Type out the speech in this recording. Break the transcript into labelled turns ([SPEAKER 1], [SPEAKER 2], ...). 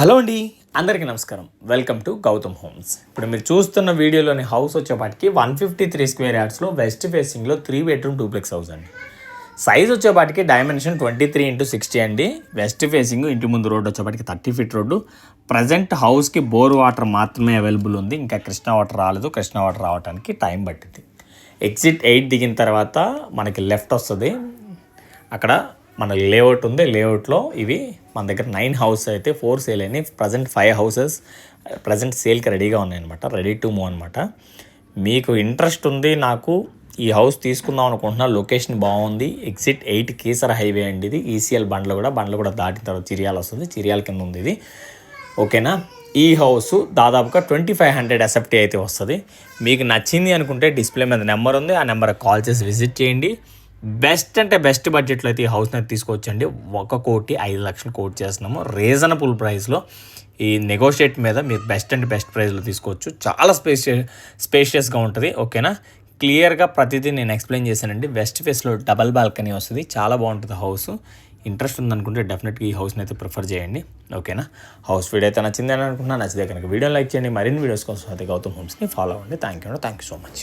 [SPEAKER 1] Hello అండి, అందరికీ నమస్కారం. Welcome to Gautam homes. ఇప్పుడు మీరు చూస్తున్న వీడియోలోని హౌస్ వచ్చేపాటికి 153 స్క్వేర్ యార్డ్స్లో వెస్ట్ ఫేసింగ్లో 3 బెడ్రూమ్ డూప్లెక్స్ హౌస్ అండి. సైజ్ వచ్చేపాటికి డైమెన్షన్ 23x60 అండి. వెస్ట్ ఫేసింగ్, ఇంటి ముందు రోడ్డు వచ్చేపాటికి 30 ఫీట్ రోడ్డు. ప్రజెంట్ హౌస్కి బోర్ వాటర్ మాత్రమే అవైలబుల్ ఉంది. ఇంకా కృష్ణా వాటర్ రాలేదు. కృష్ణా వాటర్ రావడానికి టైం పట్టింది. ఎగ్జిట్ 8 దిగిన తర్వాత మనకి లెఫ్ట్ వస్తుంది. అక్కడ మన లేఅవుట్ ఉంది. లేఅవుట్లో ఇవి మన దగ్గర 9 హౌసెస్ అయితే 4 సేల్ అయినాయి. ప్రజెంట్ 5 హౌసెస్ ప్రజెంట్ సేల్కి రెడీగా ఉన్నాయన్నమాట. రెడీ టు మూవ్ అనమాట. మీకు ఇంట్రెస్ట్ ఉంది, నాకు ఈ హౌస్ తీసుకుందాం అనుకుంటున్నా, లొకేషన్ బాగుంది. ఎగ్జిట్ 8 కీసర హైవే అండి. ఇది ఈసీఎల్ బండ్లు కూడా దాటిన తర్వాత చిరియాల వస్తుంది. చిరియాల కింద ఉంది ఇది. ఓకేనా. ఈ హౌస్ దాదాపుగా 2500 ఎస్ఎఫ్టీ అయితే వస్తుంది. మీకు నచ్చింది అనుకుంటే డిస్ప్లే మీద నెంబర్ ఉంది, ఆ నెంబర్కి కాల్ చేసి విజిట్ చేయండి. బెస్ట్ అంటే బెస్ట్ బడ్జెట్లో అయితే ఈ హౌస్ని అయితే తీసుకోవచ్చండి. 1,05,00,000 కోట్ చేస్తున్నాము. రీజనబుల్ ప్రైస్లో ఈ నెగోషియేట్ మీద మీరు బెస్ట్ అంటే బెస్ట్ ప్రైస్లో తీసుకోవచ్చు. చాలా స్పేషియస్గా ఉంటుంది. ఓకేనా. క్లియర్గా ప్రతిదీ నేను ఎక్స్ప్లెయిన్ చేశానండి. వెస్ట్ ఫేస్లో డబల్ బాల్కనీ వస్తుంది. చాలా బాగుంటుంది హౌస్. ఇంట్రెస్ట్ ఉందనుకుంటే డెఫినెట్గా ఈ హౌస్ని అయితే ప్రిఫర్ చేయండి. ఓకేనా. హౌస్ వీడియో అయితే నచ్చింది అని అనుకుంటున్నా. నచ్చితే కనుక వీడియో లైక్ చేయండి. మరిన్ని వీడియోస్ కోసం అయితే గౌతమ్ హోమ్స్ని ఫాలో అవ్వండి. Thank you so much.